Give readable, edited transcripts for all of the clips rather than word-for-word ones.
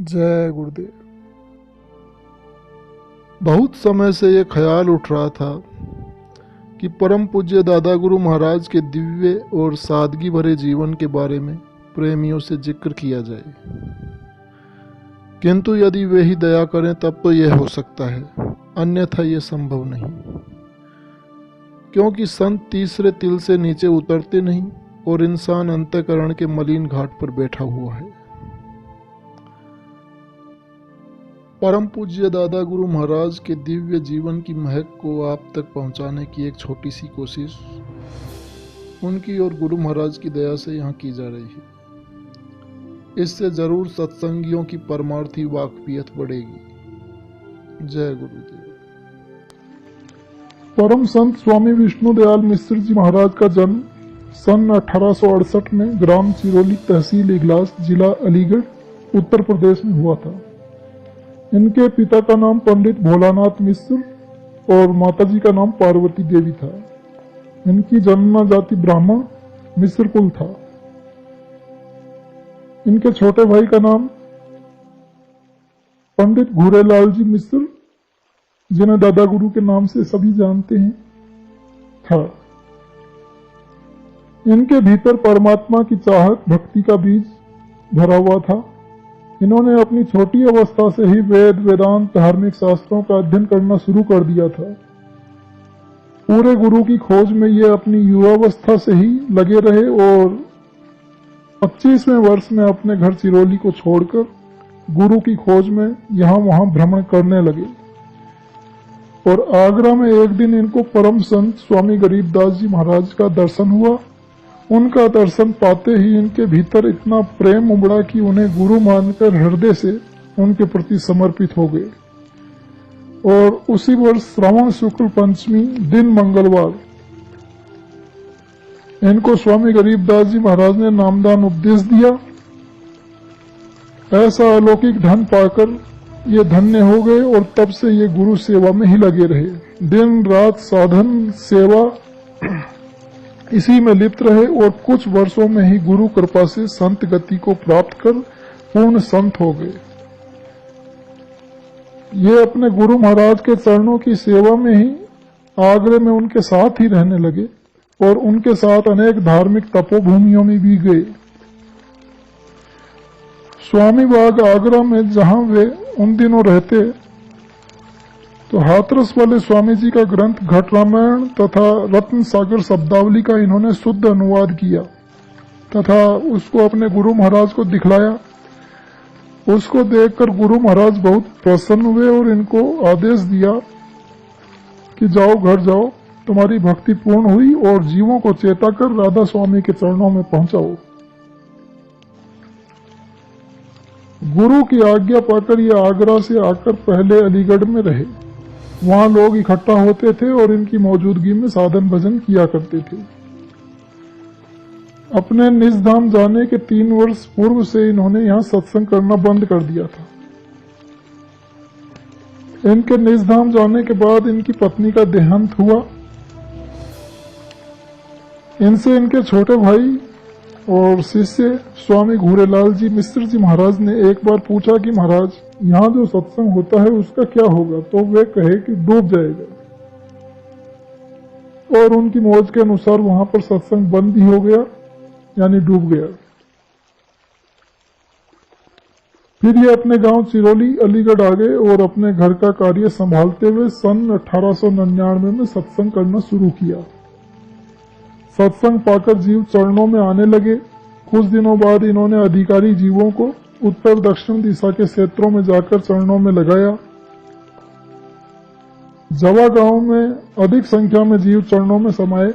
जय गुरुदेव। बहुत समय से ये ख्याल उठ रहा था कि परम पूज्य दादा गुरु महाराज के दिव्य और सादगी भरे जीवन के बारे में प्रेमियों से जिक्र किया जाए, किंतु यदि वे ही दया करें तब तो यह हो सकता है, अन्यथा यह संभव नहीं, क्योंकि संत तीसरे तिल से नीचे उतरते नहीं और इंसान अंतःकरण के मलिन घाट पर बैठा हुआ है। परम पूज्य दादा गुरु महाराज के दिव्य जीवन की महक को आप तक पहुंचाने की एक छोटी सी कोशिश उनकी और गुरु महाराज की दया से यहाँ की जा रही है। इससे जरूर सत्संगियों की परमार्थी वाकफियत बढ़ेगी। जय गुरुदेव। परम संत स्वामी विष्णु दयाल मिश्र जी महाराज का जन्म सन 1868 में ग्राम चिरोली, तहसील इगलास, जिला अलीगढ़, उत्तर प्रदेश में हुआ था। इनके पिता का नाम पंडित भोलानाथ मिश्र और माताजी का नाम पार्वती देवी था। इनकी जन्म जाति ब्राह्मण मिश्र कुल था। इनके छोटे भाई का नाम पंडित घूरेलाल जी मिश्र, जिन्हें दादा गुरु के नाम से सभी जानते हैं, था। इनके भीतर परमात्मा की चाहत, भक्ति का बीज भरा हुआ था। इन्होंने अपनी छोटी अवस्था से ही वेद, वेदांत, धार्मिक शास्त्रों का अध्ययन करना शुरू कर दिया था। पूरे गुरु की खोज में ये अपनी युवावस्था से ही लगे रहे और 25वें वर्ष में अपने घर चिरोली को छोड़कर गुरु की खोज में यहाँ वहां भ्रमण करने लगे। और आगरा में एक दिन इनको परम संत स्वामी गरीबदास जी महाराज का दर्शन हुआ। उनका दर्शन पाते ही इनके भीतर इतना प्रेम उमड़ा कि उन्हें गुरु मानकर हृदय से उनके प्रति समर्पित हो गए। और उसी वर्ष श्रावण शुक्ल पंचमी दिन मंगलवार इनको स्वामी गरीबदास जी महाराज ने नामदान उपदेश दिया। ऐसा अलौकिक धन पाकर ये धन्य हो गए और तब से ये गुरु सेवा में ही लगे रहे। दिन रात साधन सेवा इसी में लिप्त रहे और कुछ वर्षों में ही गुरु कृपा से संत गति को प्राप्त कर पूर्ण संत हो गए। ये अपने गुरु महाराज के चरणों की सेवा में ही आगरे में उनके साथ ही रहने लगे और उनके साथ अनेक धार्मिक तपोभूमियों में भी गए। स्वामी बाग आगरा में जहां वे उन दिनों रहते तो हाथरस वाले स्वामी जी का ग्रंथ घट रामायण तथा रत्न सागर शब्दावली का इन्होंने शुद्ध अनुवाद किया तथा उसको अपने गुरु महाराज को दिखलाया। उसको देखकर गुरु महाराज बहुत प्रसन्न हुए और इनको आदेश दिया कि जाओ घर जाओ, तुम्हारी भक्ति पूर्ण हुई और जीवों को चेता कर राधा स्वामी के चरणों में पहुंचाओ। गुरु की आज्ञा पाकर ये आगरा से आकर पहले अलीगढ़ में रहे। वहां लोग इकट्ठा होते थे और इनकी मौजूदगी में साधन भजन किया करते थे। अपने निज धाम जाने के 3 वर्ष पूर्व से इन्होंने यहाँ सत्संग करना बंद कर दिया था। इनके निज धाम जाने के बाद इनकी पत्नी का देहांत हुआ। इनसे इनके छोटे भाई और शिष्य स्वामी घूरेलाल जी मिश्र जी महाराज ने एक बार पूछा कि महाराज, यहाँ जो सत्संग होता है उसका क्या होगा? तो वे कहे कि डूब जाएगा। और उनकी मौज के अनुसार वहां पर सत्संग बंद ही हो गया, यानी डूब गया। फिर ये अपने गांव चिरोली अलीगढ़ आ गए और अपने घर का कार्य संभालते हुए सन 1899 में सत्संग करना शुरू किया। सत्संग पाकर जीव चरणों में आने लगे। कुछ दिनों बाद इन्होंने अधिकारी जीवों को उत्तर दक्षिण दिशा के क्षेत्रों में जाकर चरणों में लगाया। जवा गांव में अधिक संख्या में जीव चरणों में समाये।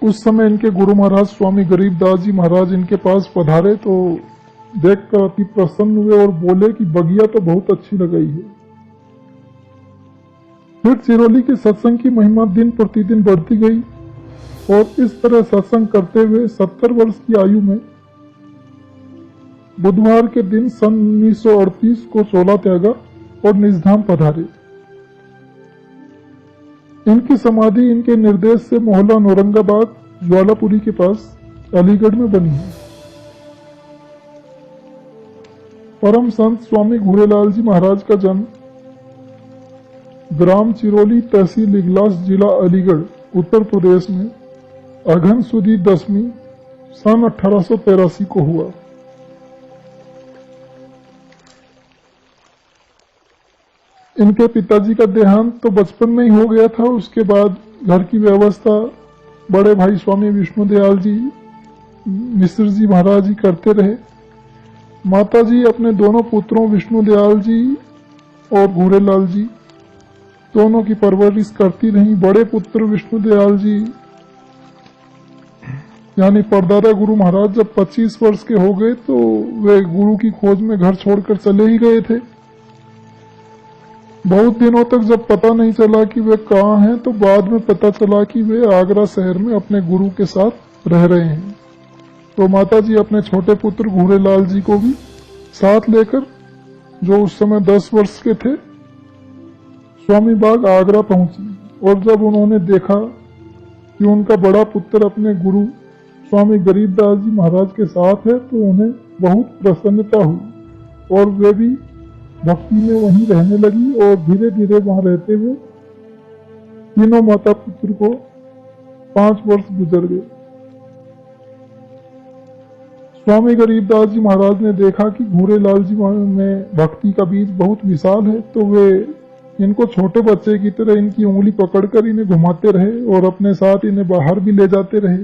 उस समय इनके गुरु महाराज स्वामी गरीबदास जी महाराज इनके पास पधारे तो देखकर अति प्रसन्न हुए और बोले कि बगिया तो बहुत अच्छी लगाई है। फिर चिरोली के सत्संग की महिमा दिन प्रतिदिन बढ़ती गई और इस तरह सत्संग करते हुए 70 वर्ष की आयु में बुधवार के दिन सन 1938 को चोला त्यागा और निजधाम पधारे। इनकी समाधि इनके निर्देश से मोहल्ला औरंगाबाद ज्वालापुरी के पास अलीगढ़ में बनी है। परम संत स्वामी घूरेलाल जी महाराज का जन्म ग्राम चिरोली, तहसील इगलास, जिला अलीगढ़, उत्तर प्रदेश में अघन सुदी 10वीं सन 1883 को हुआ। इनके पिताजी का देहांत तो बचपन में ही हो गया था। उसके बाद घर की व्यवस्था बड़े भाई स्वामी विष्णुदयाल जी मिश्र जी महाराज ही करते रहे। माताजी अपने दोनों पुत्रों विष्णुदयाल जी और घूरेलाल जी दोनों की परवरिश करती रही। बड़े पुत्र विष्णुदयाल जी यानी परदादा गुरु महाराज जब 25 वर्ष के हो गए तो वे गुरु की खोज में घर छोड़कर चले ही गए थे। बहुत दिनों तक जब पता नहीं चला कि वे कहाँ हैं तो बाद में पता चला कि वे आगरा शहर में अपने गुरु के साथ रह रहे हैं। तो माताजी अपने छोटे पुत्र घूरेलाल जी को भी साथ लेकर, जो उस समय 10 वर्ष के थे, स्वामी बाग आगरा पहुंची। और जब उन्होंने देखा कि उनका बड़ा पुत्र अपने गुरु स्वामी गरीबदास जी महाराज के साथ है तो उन्हें बहुत प्रसन्नता हुई और वे भी भक्ति में वहीं रहने लगी। और धीरे धीरे वहां रहते हुए तीनों माता पुत्र को 5 वर्ष गुजर गए। स्वामी गरीबदास जी महाराज ने देखा कि घूरेलाल जी में भक्ति का बीज बहुत विशाल है तो वे इनको छोटे बच्चे की तरह इनकी उंगली पकड़कर इन्हें घुमाते रहे और अपने साथ इन्हें बाहर भी ले जाते रहे।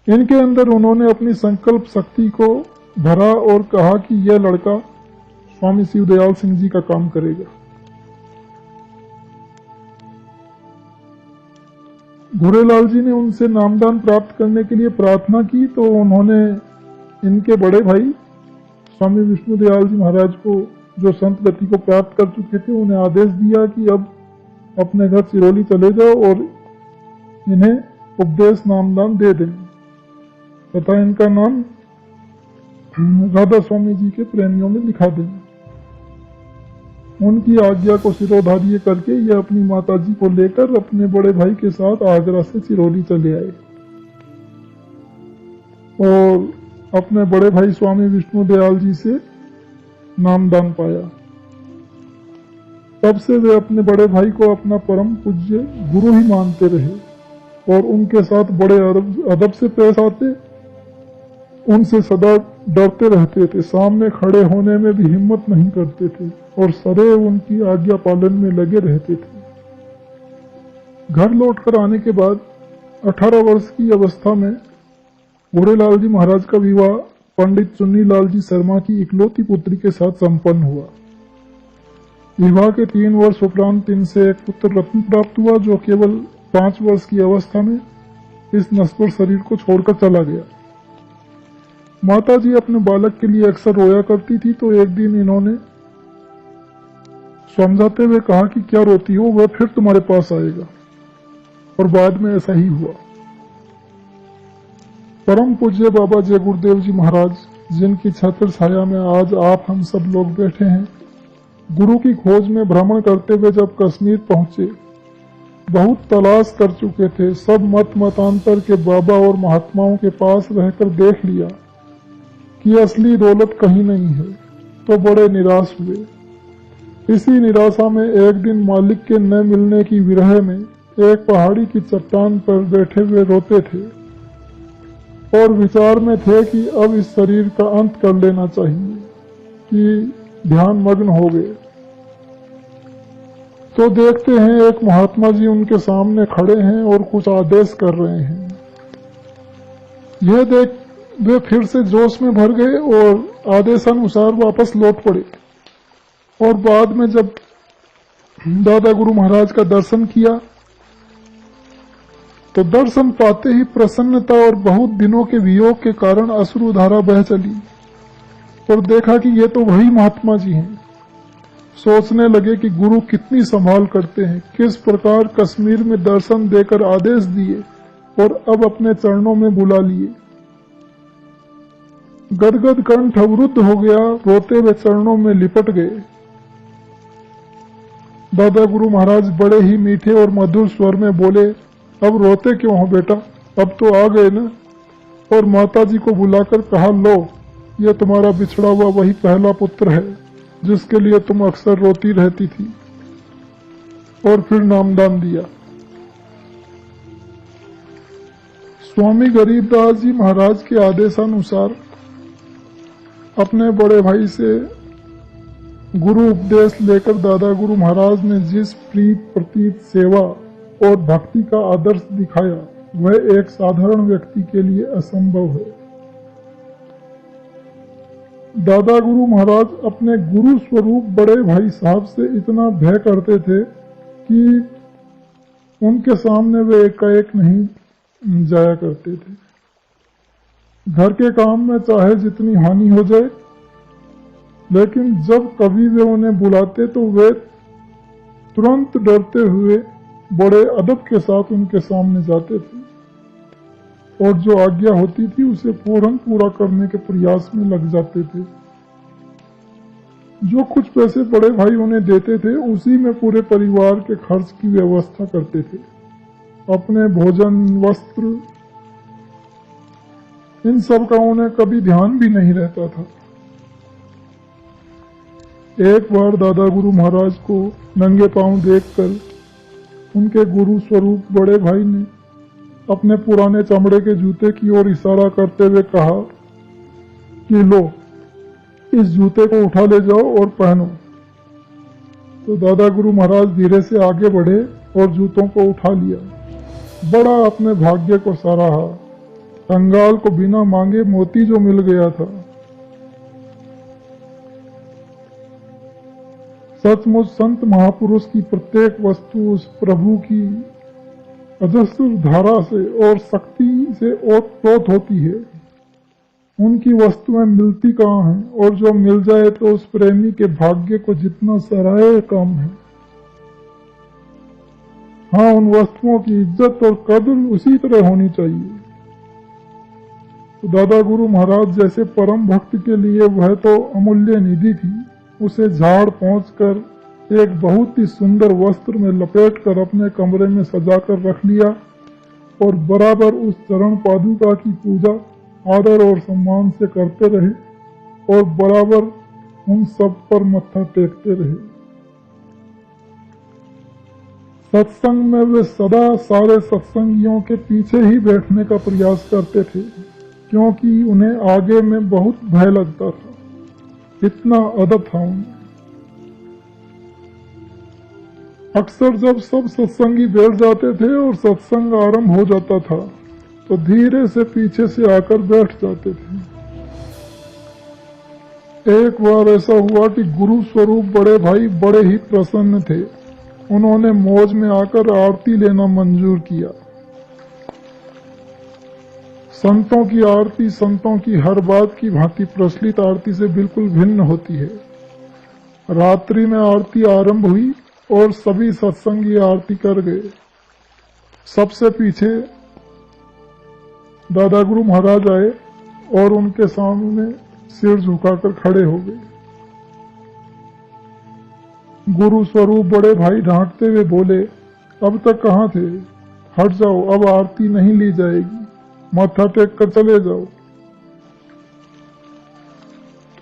इनके अंदर उन्होंने अपनी संकल्प शक्ति को भरा और कहा कि यह लड़का स्वामी शिवदयाल सिंह जी का काम करेगा। घूरेलाल जी ने उनसे नामदान प्राप्त करने के लिए प्रार्थना की तो उन्होंने इनके बड़े भाई स्वामी विष्णुदयाल जी महाराज को, जो संत गति को प्राप्त कर चुके थे, उन्हें आदेश दिया कि अब अपने घर चिरोली चले जाओ और इन्हें उपदेश नामदान दे दें तथा इनका नाम राधा स्वामी जी के प्रेमियों में लिखा दें। उनकी आज्ञा को सिरोधार्य करके ये अपनी माताजी को लेकर अपने बड़े भाई के साथ आगरा से चिरोली चले आए और अपने बड़े भाई स्वामी विष्णुदयाल जी से नामदान पाया। तब से वे अपने बड़े भाई को अपना परम पूज्य गुरु ही मानते रहे और उनके साथ बड़े अदब से पेश आते, उनसे सदा डरते रहते थे, सामने खड़े होने में भी हिम्मत नहीं करते थे और सदैव उनकी आज्ञा पालन में लगे रहते थे। घर लौटकर आने के बाद 18 वर्ष की अवस्था में घूरेलाल जी महाराज का विवाह पंडित चुन्नीलाल जी शर्मा की इकलौती पुत्री के साथ संपन्न हुआ। विवाह के 3 वर्ष उपरांत इनसे एक पुत्र रत्न प्राप्त हुआ जो केवल 5 वर्ष की अवस्था में इस नश्वर शरीर को छोड़कर चला गया। माताजी अपने बालक के लिए अक्सर रोया करती थी तो एक दिन इन्होंने समझाते हुए कहा कि क्या रोती हो, वह फिर तुम्हारे पास आएगा। और बाद में ऐसा ही हुआ। परम पूज्य बाबा जय गुरुदेव जी महाराज, जिनकी छत्र छाया में आज आप हम सब लोग बैठे हैं, गुरु की खोज में भ्रमण करते हुए जब कश्मीर पहुंचे, बहुत तलाश कर चुके थे, सब मतांतर के बाबा और महात्माओं के पास रहकर देख लिया कि असली दौलत कहीं नहीं है, तो बड़े निराश हुए। इसी निराशा में एक दिन मालिक के न मिलने की विरह में एक पहाड़ी की चट्टान पर बैठे हुए रोते थे और विचार में थे कि अब इस शरीर का अंत कर लेना चाहिए, कि ध्यान मग्न हो गए। तो देखते हैं एक महात्मा जी उनके सामने खड़े हैं और कुछ आदेश कर रहे हैं। यह देख वे फिर से जोश में भर गए और आदेशानुसार वापस लौट पड़े। और बाद में जब दादा गुरु महाराज का दर्शन किया तो दर्शन पाते ही प्रसन्नता और बहुत दिनों के वियोग के कारण अश्रुधारा बह चली और देखा कि ये तो वही महात्मा जी हैं। सोचने लगे कि गुरु कितनी संभाल करते हैं, किस प्रकार कश्मीर में दर्शन देकर आदेश दिए और अब अपने चरणों में बुला लिए। गदगद कंठ अवरुद्ध हो गया, रोते हुए चरणों में लिपट गए। दादा गुरु महाराज बड़े ही मीठे और मधुर स्वर में बोले, अब रोते क्यों हो बेटा, अब तो आ गए ना। और माताजी को बुलाकर कहा, लो यह तुम्हारा बिछड़ा हुआ वही पहला पुत्र है जिसके लिए तुम अक्सर रोती रहती थी। और फिर नामदान दिया। स्वामी गरीबदास जी महाराज के आदेशानुसार अपने बड़े भाई से गुरु उपदेश लेकर दादा गुरु महाराज ने जिस प्रीत प्रतीत सेवा और भक्ति का आदर्श दिखाया वह एक साधारण व्यक्ति के लिए असंभव है। दादा गुरु महाराज अपने गुरु स्वरूप बड़े भाई साहब से इतना भय करते थे कि उनके सामने वे एकाएक नहीं जाया करते थे। घर के काम में चाहे जितनी हानि हो जाए, लेकिन जब कभी वे उन्हें बुलाते तो वे तुरंत डरते हुए बड़े अदब के साथ उनके सामने जाते थे और जो आज्ञा होती थी उसे फौरन पूरा करने के प्रयास में लग जाते थे। जो कुछ पैसे बड़े भाई उन्हें देते थे उसी में पूरे परिवार के खर्च की व्यवस्था करते थे। अपने भोजन, वस्त्र, इन सब का उन्हें कभी ध्यान भी नहीं रहता था। एक बार दादा गुरु महाराज को नंगे पांव देखकर उनके गुरु स्वरूप बड़े भाई ने अपने पुराने चमड़े के जूते की ओर इशारा करते हुए कहा कि लो, इस जूते को उठा ले जाओ और पहनो। तो दादा गुरु महाराज धीरे से आगे बढ़े और जूतों को उठा लिया। बड़ा अपने भाग्य को सराहा। कंगाल को बिना मांगे मोती जो मिल गया था। सचमुच संत महापुरुष की प्रत्येक वस्तु उस प्रभु की अजस्र धारा से और शक्ति से ओतप्रोत होती है। उनकी वस्तुएं मिलती कहाँ हैं, और जो मिल जाए तो उस प्रेमी के भाग्य को जितना सराहे कम है। हाँ, उन वस्तुओं की इज्जत और कदर उसी तरह होनी चाहिए। तो दादा गुरु महाराज जैसे परम भक्त के लिए वह तो अमूल्य निधि थी। उसे झाड़ पहुंचकर एक बहुत ही सुंदर वस्त्र में लपेटकर अपने कमरे में सजाकर रख लिया और बराबर उस चरण पादुका की पूजा आदर और सम्मान से करते रहे और बराबर उन सब पर मत्था टेकते रहे। सत्संग में वे सदा सारे सत्संगियों के पीछे ही बैठने का प्रयास करते थे, क्योंकि उन्हें आगे में बहुत भय लगता था। इतना अदब था उन्हें। अक्सर जब सब सत्संगी बैठ जाते थे और सत्संग आरंभ हो जाता था तो धीरे से पीछे से आकर बैठ जाते थे। एक बार ऐसा हुआ कि गुरु स्वरूप बड़े भाई बड़े ही प्रसन्न थे। उन्होंने मौज में आकर आरती लेना मंजूर किया। संतों की आरती संतों की हर बात की भांति प्रचलित आरती से बिल्कुल भिन्न होती है। रात्रि में आरती आरंभ हुई और सभी सत्संगी आरती कर गए। सबसे पीछे दादा गुरु महाराज आए और उनके सामने सिर झुकाकर खड़े हो गए। गुरु स्वरूप बड़े भाई डांटते हुए बोले, अब तक कहाँ थे? हट जाओ, अब आरती नहीं ली जाएगी, माथा टेक कर चले जाओ।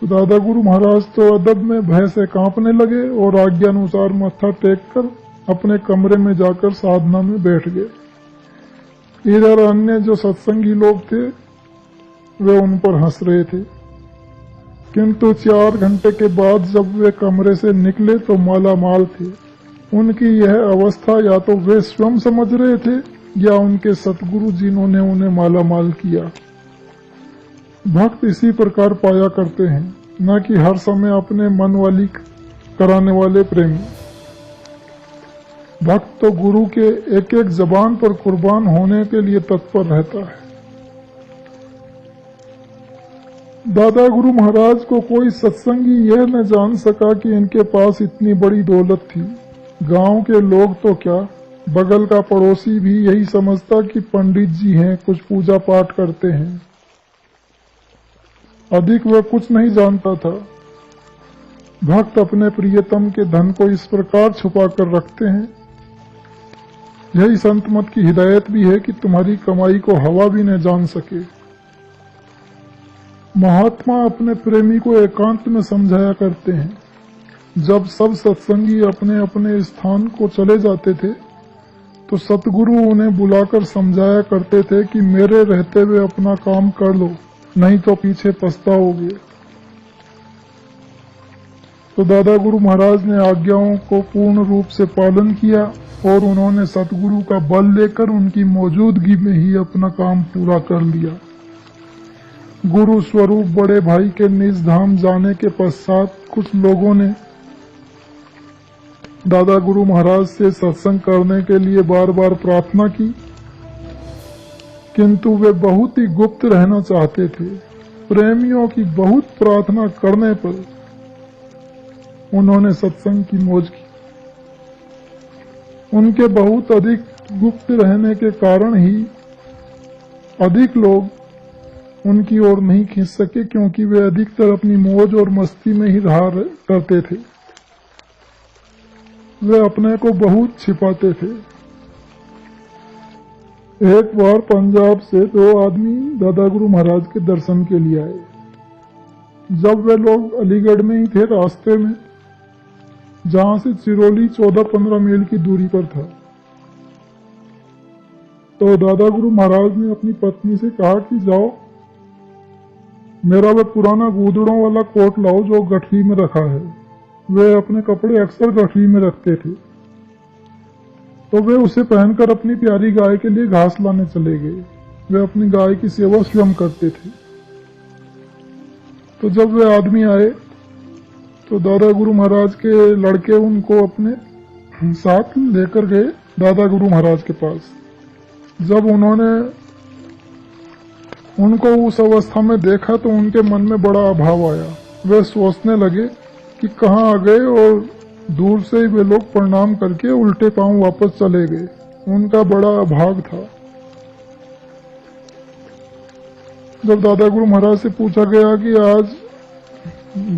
तो दादा गुरु महाराज तो अदब में भय से कांपने लगे और आज्ञानुसार माथा टेक कर अपने कमरे में जाकर साधना में बैठ गए। इधर अन्य जो सत्संगी लोग थे वे उन पर हंस रहे थे, किंतु 4 घंटे के बाद जब वे कमरे से निकले तो माला माल थे। उनकी यह अवस्था या तो वे स्वयं समझ रहे थे या उनके सतगुरु जिन्होंने उन्हें माला माल किया। भक्त इसी प्रकार पाया करते हैं, न कि हर समय अपने मन वाली कराने वाले प्रेमी। भक्त तो गुरु के एक एक जबान पर कुर्बान होने के लिए तत्पर रहता है। दादा गुरु महाराज को कोई सत्संगी यह न जान सका कि इनके पास इतनी बड़ी दौलत थी। गांव के लोग तो क्या, बगल का पड़ोसी भी यही समझता कि पंडित जी हैं, कुछ पूजा पाठ करते हैं। अधिक वह कुछ नहीं जानता था। भक्त अपने प्रियतम के धन को इस प्रकार छुपा कर रखते हैं। यही संत मत की हिदायत भी है कि तुम्हारी कमाई को हवा भी न जान सके। महात्मा अपने प्रेमी को एकांत में समझाया करते हैं। जब सब सत्संगी अपने अपने स्थान को चले जाते थे तो सतगुरु उन्हें बुलाकर समझाया करते थे कि मेरे रहते हुए अपना काम कर लो, नहीं तो पीछे पछताओगे। तो दादा गुरु महाराज ने आज्ञाओं को पूर्ण रूप से पालन किया और उन्होंने सतगुरु का बल लेकर उनकी मौजूदगी में ही अपना काम पूरा कर लिया। गुरु स्वरूप बड़े भाई के निज धाम जाने के पश्चात कुछ लोगों ने दादा गुरु महाराज से सत्संग करने के लिए बार बार प्रार्थना की, किंतु वे बहुत ही गुप्त रहना चाहते थे। प्रेमियों की बहुत प्रार्थना करने पर उन्होंने सत्संग की मौज की। उनके बहुत अधिक गुप्त रहने के कारण ही अधिक लोग उनकी ओर नहीं खींच सके, क्योंकि वे अधिकतर अपनी मौज और मस्ती में ही रहा करते थे। वे अपने को बहुत छिपाते थे। एक बार पंजाब से 2 आदमी दादा गुरु महाराज के दर्शन के लिए आए। जब वे लोग अलीगढ़ में ही थे, रास्ते में जहां से चिरोली 14-15 मील की दूरी पर था, तो दादा गुरु महाराज ने अपनी पत्नी से कहा कि जाओ मेरा वह पुराना गूदड़ों वाला कोट लाओ जो गठरी में रखा है। वे अपने कपड़े अक्सर गठरी में रखते थे, तो वे उसे पहनकर अपनी प्यारी गाय के लिए घास लाने चले गए। वे अपनी गाय की सेवा स्वयं करते थे। तो जब वे आदमी आए तो दादा गुरु महाराज के लड़के उनको अपने साथ लेकर गए दादा गुरु महाराज के पास। जब उन्होंने उनको उस अवस्था में देखा तो उनके मन में बड़ा अभाव आया। वे सोचने लगे कि कहाँ आ गए, और दूर से ही वे लोग प्रणाम करके उल्टे पांव वापस चले गए। उनका बड़ा अभाग था। जब दादा गुरु महाराज से पूछा गया कि आज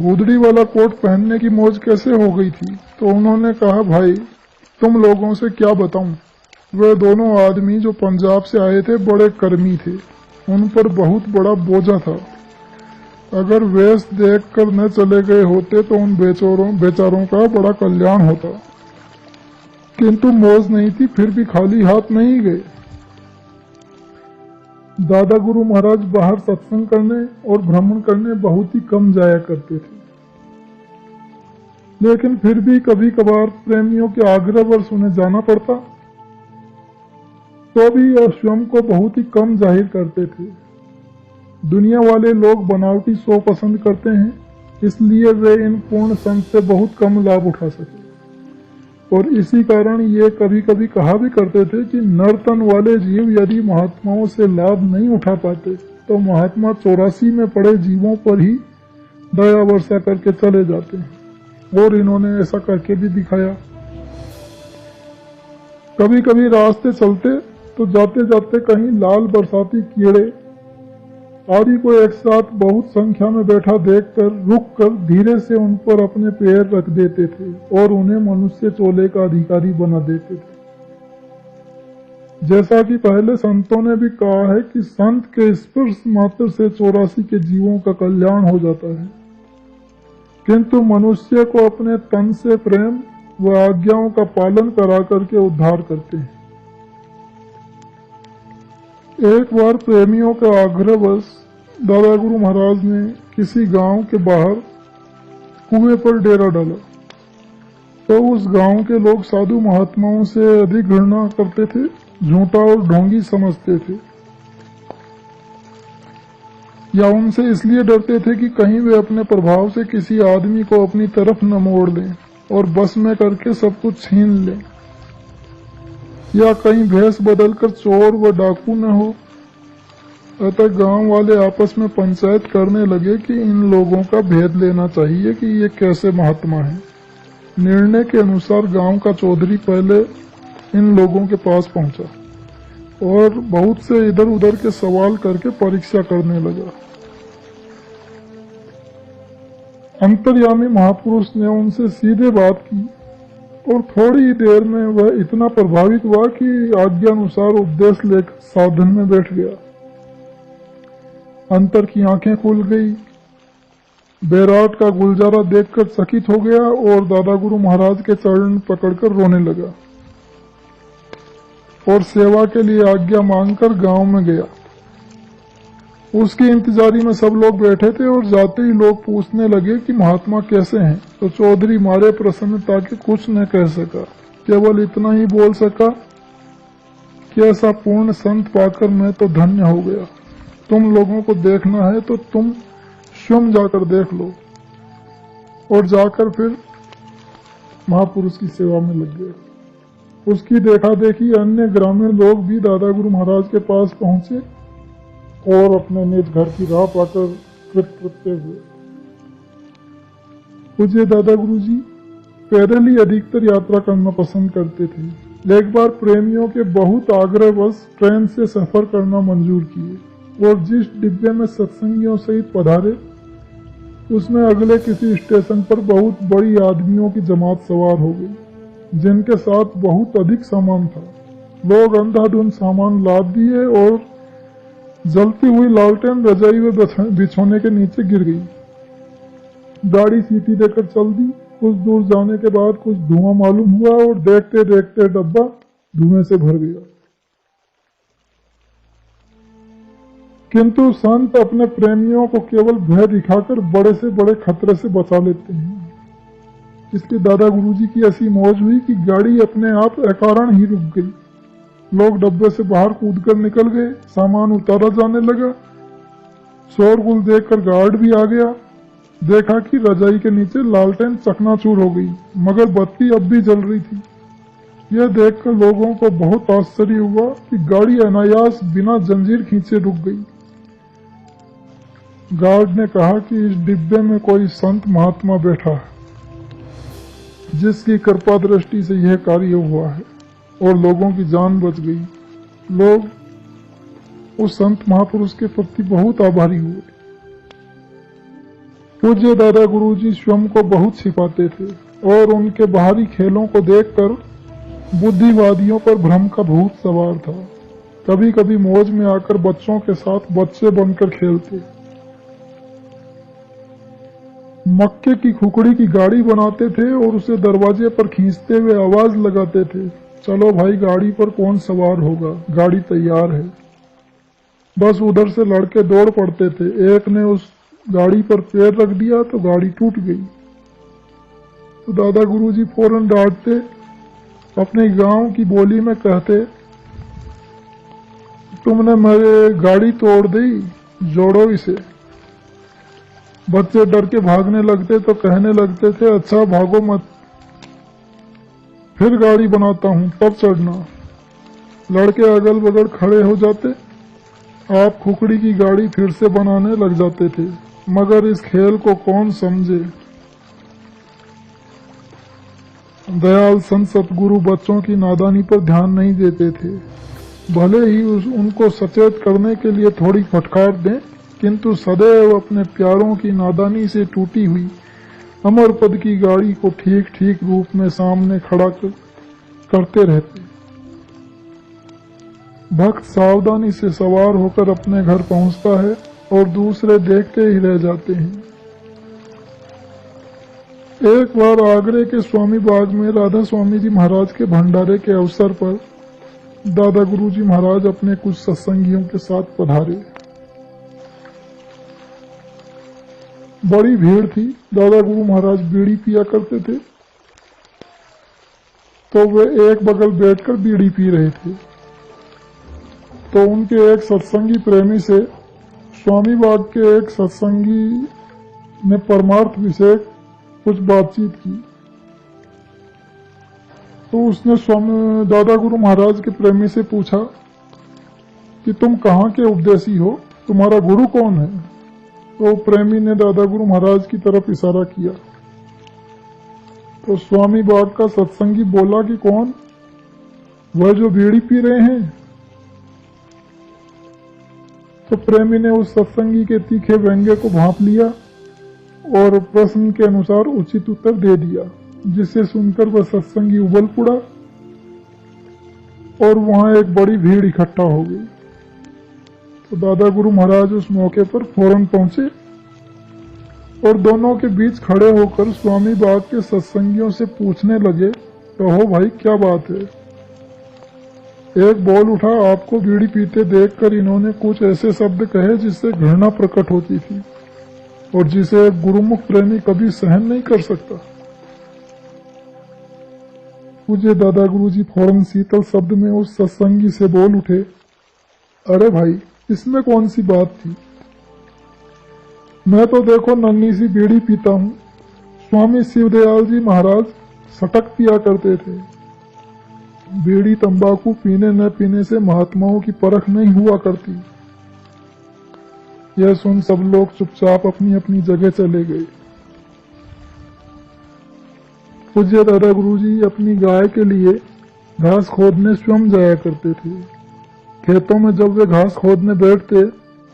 गुदड़ी वाला कोट पहनने की मौज कैसे हो गई थी, तो उन्होंने कहा भाई तुम लोगों से क्या बताऊं। वे दोनों आदमी जो पंजाब से आए थे बड़े कर्मी थे, उन पर बहुत बड़ा बोझा था। अगर वेश देखकर न चले गए होते तो उन बेचारों का बड़ा कल्याण होता, किंतु मौज नहीं थी, फिर भी खाली हाथ नहीं गए। दादा गुरु महाराज बाहर सत्संग करने और भ्रमण करने बहुत ही कम जाया करते थे, लेकिन फिर भी कभी कभार प्रेमियों के आग्रहवश उन्हें जाना पड़ता, तो भी यह स्वयं को बहुत ही कम जाहिर करते थे। दुनिया वाले लोग बनावटी शो पसंद करते हैं, इसलिए वे इन पूर्ण संत से बहुत कम लाभ उठा सके, और इसी कारण ये कभी कभी कहा भी करते थे कि नर्तन वाले जीव यदि महात्माओं से लाभ नहीं उठा पाते तो महात्मा 84 में पड़े जीवों पर ही दया वर्षा करके चले जाते हैं, और इन्होंने ऐसा करके भी दिखाया। कभी कभी रास्ते चलते तो जाते जाते कहीं लाल बरसाती कीड़े आदि को एक साथ बहुत संख्या में बैठा देखकर रुककर धीरे से उन पर अपने पैर रख देते थे और उन्हें मनुष्य चोले का अधिकारी बना देते थे। जैसा कि पहले संतों ने भी कहा है कि संत के स्पर्श मात्र से 84 के जीवों का कल्याण हो जाता है, किंतु मनुष्य को अपने तन से प्रेम व आज्ञाओं का पालन करा करके उद्धार करते हैं। एक बार प्रेमियों के आग्रहवश दादा गुरु महाराज ने किसी गांव के बाहर कुएं पर डेरा डाला, तो उस गांव के लोग साधु महात्माओं से अधिक घृणा करते थे, झूठा और ढोंगी समझते थे, या उनसे इसलिए डरते थे कि कहीं वे अपने प्रभाव से किसी आदमी को अपनी तरफ न मोड़ लें और बस में करके सब कुछ छीन लें, या कहीं भेष बदलकर चोर व डाकू न हो। अतः गांव वाले आपस में पंचायत करने लगे कि इन लोगों का भेद लेना चाहिए कि ये कैसे महात्मा हैं। निर्णय के अनुसार गांव का चौधरी पहले इन लोगों के पास पहुंचा और बहुत से इधर उधर के सवाल करके परीक्षा करने लगा। अंतर्यामी महापुरुष ने उनसे सीधे बात की और थोड़ी ही देर में वह इतना प्रभावित हुआ कि आज्ञानुसार उपदेश लेकर साधन में बैठ गया। अंतर की आंखें खुल गई। बैराट का गुलजारा देखकर चकित हो गया और दादा गुरु महाराज के चरण पकड़कर रोने लगा और सेवा के लिए आज्ञा मांगकर गांव में गया। उसकी इंतजारी में सब लोग बैठे थे और जाते ही लोग पूछने लगे कि महात्मा कैसे हैं। तो चौधरी मारे प्रसन्नता के कुछ न कह सका, केवल इतना ही बोल सका कि ऐसा पूर्ण संत पाकर मैं तो धन्य हो गया। तुम लोगों को देखना है तो तुम स्वयं जाकर देख लो। और जाकर फिर महापुरुष की सेवा में लग गए। उसकी देखा देखी अन्य ग्रामीण लोग भी दादा गुरु महाराज के पास पहुंचे और अपने निज घर की राह पाकर कृतकृत्य हुए। पूज्य दादा गुरु जी पैदल ही अधिकतर यात्रा करना पसंद करते थे। एक बार प्रेमियों के बहुत आग्रहवश ट्रेन से सफर करना मंजूर किए और जिस डिब्बे में सत्संगियों सहित पधारे उसमें अगले किसी स्टेशन पर बहुत बड़ी आदमियों की जमात सवार हो गई, जिनके साथ बहुत अधिक सामान था। लोग अंधाधुंध सामान लाद दिए और जलती हुई लालटेन रजाई में बिछोने के नीचे गिर गई। गाड़ी सीटी देकर चल दी। कुछ दूर जाने के बाद कुछ धुआं मालूम हुआ और देखते देखते डब्बा धुएं से भर गया। किंतु संत अपने प्रेमियों को केवल भय दिखाकर बड़े से बड़े खतरे से बचा लेते हैं। इसलिए दादा गुरुजी की ऐसी मौज हुई कि गाड़ी अपने आप अकारण ही रुक गई। लोग डब्बे से बाहर कूदकर निकल गए। सामान उतारा जाने लगा। शोरगुल देखकर गार्ड भी आ गया। देखा कि रजाई के नीचे लालटेन चकनाचूर हो गई, मगर बत्ती अब भी जल रही थी। यह देखकर लोगों को बहुत आश्चर्य हुआ कि गाड़ी अनायास बिना जंजीर खींचे रुक गई। गार्ड ने कहा कि इस डिब्बे में कोई संत महात्मा बैठा है, जिसकी कृपा दृष्टि से यह कार्य हुआ है और लोगों की जान बच गई। लोग उस संत महापुरुष के प्रति बहुत आभारी हुए। पूज्य दादा गुरुजी स्वयं को बहुत छिपाते थे और उनके बाहरी खेलों को देखकर बुद्धिवादियों पर भ्रम का भूत सवार था। कभी कभी मौज में आकर बच्चों के साथ बच्चे बनकर खेलते, मक्के की खुकड़ी की गाड़ी बनाते थे और उसे दरवाजे पर खींचते हुए आवाज लगाते थे, चलो भाई गाड़ी पर कौन सवार होगा, गाड़ी तैयार है। बस उधर से लड़के दौड़ पड़ते थे। एक ने उस गाड़ी पर पैर रख दिया तो गाड़ी टूट गई। तो दादा गुरुजी फौरन डांटते, अपने गांव की बोली में कहते, तुमने मेरे गाड़ी तोड़ दी, जोड़ो इसे। बच्चे डर के भागने लगते तो कहने लगते थे, अच्छा भागो मत, फिर गाड़ी बनाता हूं तब चढ़ना। लड़के अगल बगल खड़े हो जाते। आप खुकड़ी की गाड़ी फिर से बनाने लग जाते थे, मगर इस खेल को कौन समझे। दयाल संत सतगुरु बच्चों की नादानी पर ध्यान नहीं देते थे। भले ही उनको सचेत करने के लिए थोड़ी फटकार दें, किंतु सदैव अपने प्यारों की नादानी से टूटी हुई अमर पद की गाड़ी को ठीक ठीक रूप में सामने खड़ा करते रहते। भक्त सावधानी से सवार होकर अपने घर पहुंचता है और दूसरे देखते ही रह जाते हैं। एक बार आगरे के स्वामी बाग में राधा स्वामी जी महाराज के भंडारे के अवसर पर दादा गुरुजी महाराज अपने कुछ सत्संगियों के साथ पधारे। बड़ी भीड़ थी। दादा गुरु महाराज बीड़ी पिया करते थे, तो वे एक बगल बैठकर बीड़ी पी रहे थे। तो उनके एक सत्संगी प्रेमी से स्वामी बाग के एक सत्संगी ने परमार्थ विषय कुछ बातचीत की। तो उसने स्वामी दादा गुरु महाराज के प्रेमी से पूछा कि तुम कहाँ के उपदेशी हो, तुम्हारा गुरु कौन है। तो प्रेमी ने दादा गुरु महाराज की तरफ इशारा किया। तो स्वामी बाग का सत्संगी बोला कि कौन, वह जो बीड़ी पी रहे हैं। तो प्रेमी ने उस सत्संगी के तीखे व्यंग्य को भांप लिया और प्रश्न के अनुसार उचित उत्तर दे दिया, जिसे सुनकर वह सत्संगी उबल पड़ा और वहां एक बड़ी भीड़ इकट्ठा हो गई। तो दादा गुरु महाराज उस मौके पर फौरन पहुंचे और दोनों के बीच खड़े होकर स्वामी बाग के सत्संगियों से पूछने लगे, कहो भाई क्या बात है। एक बोल उठा, आपको बीड़ी पीते देखकर इन्होंने कुछ ऐसे शब्द कहे जिससे घृणा प्रकट होती थी और जिसे गुरुमुख प्रेमी कभी सहन नहीं कर सकता। पूज्य दादा गुरुजी फौरन शीतल शब्द में उस सत्संगी से बोल उठे, अरे भाई इसमें कौन सी बात थी, मैं तो देखो नन्ही सी बीड़ी पीता हूं। स्वामी शिवदयाल जी महाराज सटक पिया करते थे। बीड़ी तंबाकू पीने न पीने से महात्माओं की परख नहीं हुआ करती। यह सुन सब लोग चुपचाप अपनी अपनी जगह चले गए। पूज्य दादा गुरुजी अपनी गाय के लिए घास खोदने स्वयं जाया करते थे। खेतों में जब वे घास खोदने बैठते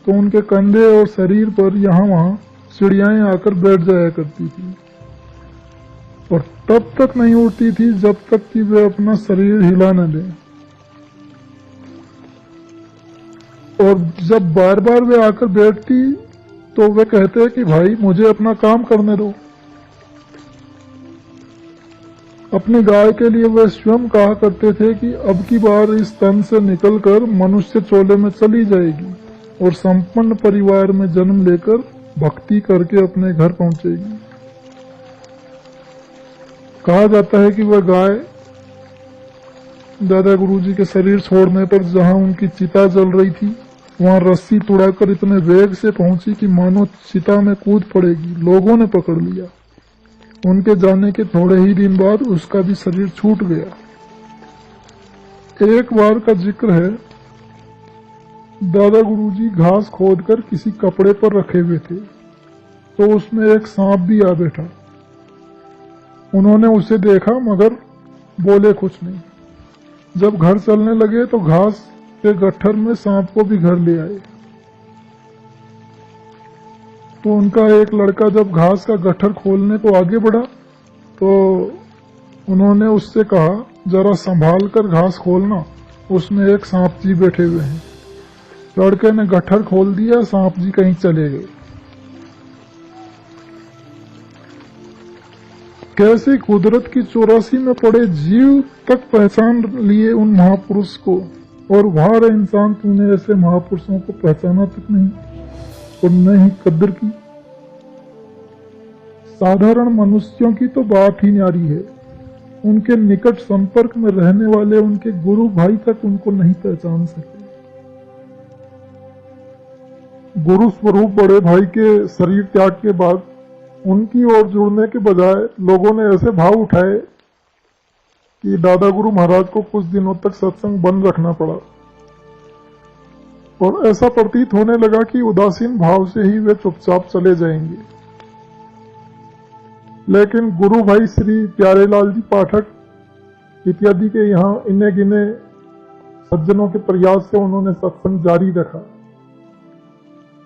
तो उनके कंधे और शरीर पर यहाँ वहाँ चिड़ियाएं आकर बैठ जाया करती थी और तब तक नहीं उठती थी जब तक कि वे अपना शरीर हिला न दें। और जब बार बार वे आकर बैठती तो वे कहते कि भाई मुझे अपना काम करने दो। अपनी गाय के लिए वे स्वयं कहा करते थे कि अब की बार इस तन से निकलकर मनुष्य चोले में चली जाएगी और संपन्न परिवार में जन्म लेकर भक्ति करके अपने घर पहुंचेगी। कहा जाता है कि वह गाय दादा गुरुजी के शरीर छोड़ने पर जहां उनकी चिता जल रही थी वहां रस्सी तुड़ाकर इतने वेग से पहुंची कि मानो चिता में कूद पड़ेगी। लोगों ने पकड़ लिया। उनके जाने के थोड़े ही दिन बाद उसका भी शरीर छूट गया। एक बार का जिक्र है, दादा गुरुजी घास खोदकर किसी कपड़े पर रखे हुए थे तो उसमें एक सांप भी आ बैठा। उन्होंने उसे देखा मगर बोले कुछ नहीं। जब घर चलने लगे तो घास के गट्ठर में सांप को भी घर ले आए। तो उनका एक लड़का जब घास का गट्ठर खोलने को आगे बढ़ा तो उन्होंने उससे कहा, जरा संभाल कर घास खोलना, उसमें एक सांप जी बैठे हुए हैं। लड़के ने गट्ठर खोल दिया, सांप जी कहीं चले गए। कैसे कुदरत की 84 में पड़े जीव तक पहचान लिए उन महापुरुष को, और वाह इंसान तूने ऐसे महापुरुषों को पहचाना तक नहीं और न ही कद्र की। साधारण मनुष्यों की तो बात ही न्यारी है। उनके निकट संपर्क में रहने वाले उनके गुरु भाई तक उनको नहीं पहचान सके। गुरु स्वरूप बड़े भाई के शरीर त्याग के बाद उनकी ओर जुड़ने के बजाय लोगों ने ऐसे भाव उठाए कि दादा गुरु महाराज को कुछ दिनों तक सत्संग बंद रखना पड़ा और ऐसा प्रतीत होने लगा कि उदासीन भाव से ही वे चुपचाप चले जाएंगे। लेकिन गुरु भाई श्री प्यारेलाल जी पाठक इत्यादि के यहाँ इन्ने गिने सज्जनों के प्रयास से उन्होंने सत्संग जारी रखा।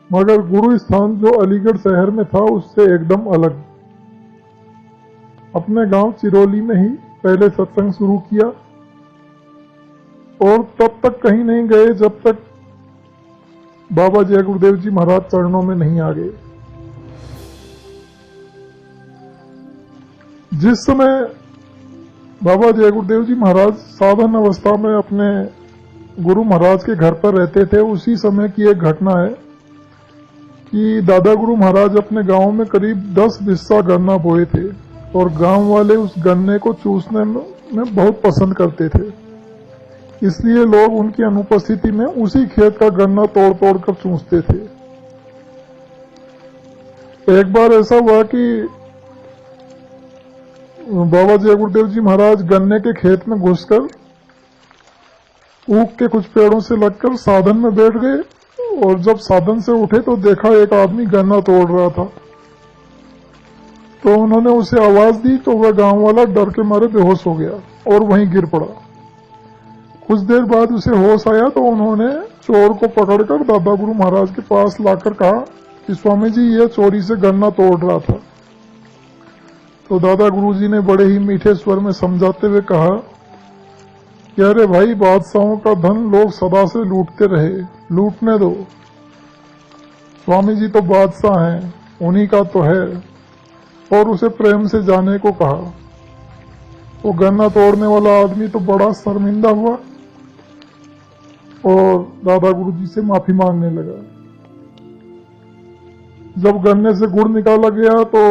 मगर गुरु स्थान जो अलीगढ़ शहर में था उससे एकदम अलग। अपने गांव चिरौली में ही पहले सत्संग शुरू किया और तब तक कहीं नहीं गए जब तक बाबा जय गुरुदेव जी महाराज चरणों में नहीं आ गए। जिस समय बाबा जय गुरुदेव जी महाराज साधन अवस्था में अपने गुरु महाराज के घर पर रहते थे, उसी समय की एक घटना है कि दादा गुरु महाराज अपने गांव में करीब 10 बिस्सा गन्ना बोए थे और गांव वाले उस गन्ने को चूसने में बहुत पसंद करते थे। इसलिए लोग उनकी अनुपस्थिति में उसी खेत का गन्ना तोड़ तोड़ कर चूसते थे। एक बार ऐसा हुआ कि बाबा जय गुरुदेव जी महाराज गन्ने के खेत में घुसकर ऊख के कुछ पेड़ों से लगकर साधन में बैठ गए और जब साधन से उठे तो देखा एक आदमी गन्ना तोड़ रहा था। तो उन्होंने उसे आवाज दी तो वह गांव वाला डर के मारे बेहोश हो गया और वहीं गिर पड़ा। कुछ देर बाद उसे होश आया तो उन्होंने चोर को पकड़कर दादा गुरु महाराज के पास लाकर कहा कि स्वामी जी यह चोरी से गन्ना तोड़ रहा था। तो दादा गुरुजी ने बड़े ही मीठे स्वर में समझाते हुए कहा कि अरे भाई, बादशाहों का धन लोग सदा से लूटते रहे, लूटने दो। स्वामी जी तो बादशाह हैं, उन्हीं का तो है। और उसे प्रेम से जाने को कहा। वो गन्ना तोड़ने वाला आदमी तो बड़ा शर्मिंदा हुआ और दादा गुरुजी से माफी मांगने लगा। जब गन्ने से गुड़ निकाला गया तो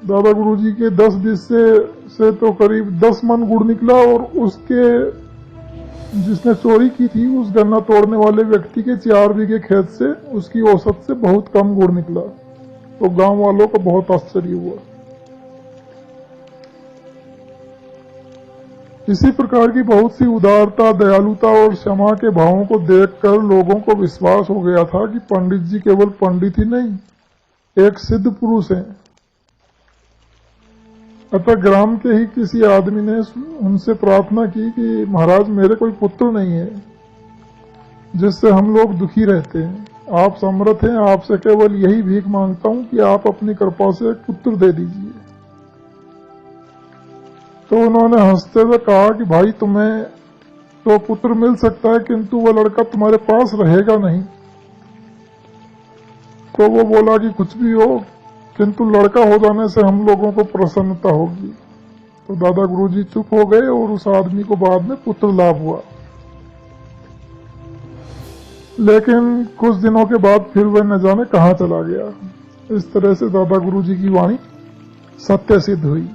दादा गुरुजी के 10 हिस्से से तो करीब 10 मन गुड़ निकला और उसके जिसने चोरी की थी उस गन्ना तोड़ने वाले व्यक्ति के 4 बीघे खेत से उसकी औसत से बहुत कम गुड़ निकला। तो गांव वालों को बहुत आश्चर्य हुआ। इसी प्रकार की बहुत सी उदारता, दयालुता और क्षमा के भावों को देखकर लोगों को विश्वास हो गया था कि पंडित जी केवल पंडित ही नहीं, एक सिद्ध पुरुष हैं। अतः ग्राम के ही किसी आदमी ने उनसे प्रार्थना की कि महाराज, मेरे कोई पुत्र नहीं है जिससे हम लोग दुखी रहते हैं। आप समर्थ हैं, आपसे केवल यही भीख मांगता हूं कि आप अपनी कृपा से एक पुत्र दे दीजिए। तो उन्होंने हंसते हुए कहा कि भाई, तुम्हें तो पुत्र मिल सकता है किंतु वो लड़का तुम्हारे पास रहेगा नहीं। तो वो बोला कि कुछ भी हो किंतु लड़का हो जाने से हम लोगों को प्रसन्नता होगी। तो दादा गुरुजी चुप हो गए और उस आदमी को बाद में पुत्र लाभ हुआ। लेकिन कुछ दिनों के बाद फिर वह न जाने कहां चला गया। इस तरह से दादा गुरुजी की वाणी सत्य सिद्ध हुई।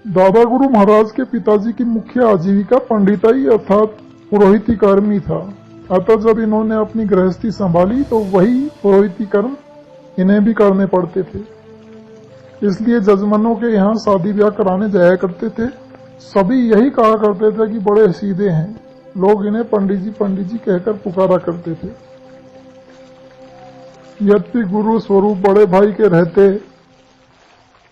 दादा गुरु महाराज के पिताजी की मुख्य आजीविका पंडिताई अर्थात पुरोहिती कर्म ही था। अतः जब इन्होंने अपनी गृहस्थी संभाली तो वही पुरोहिती कर्म इन्हें भी करने पड़ते थे। इसलिए जजमानों के यहाँ शादी ब्याह कराने जाया करते थे। सभी यही कहा करते थे कि बड़े सीधे हैं। लोग इन्हें पंडित जी कहकर पुकारा करते थे। यद्यपि गुरु स्वरूप बड़े भाई के रहते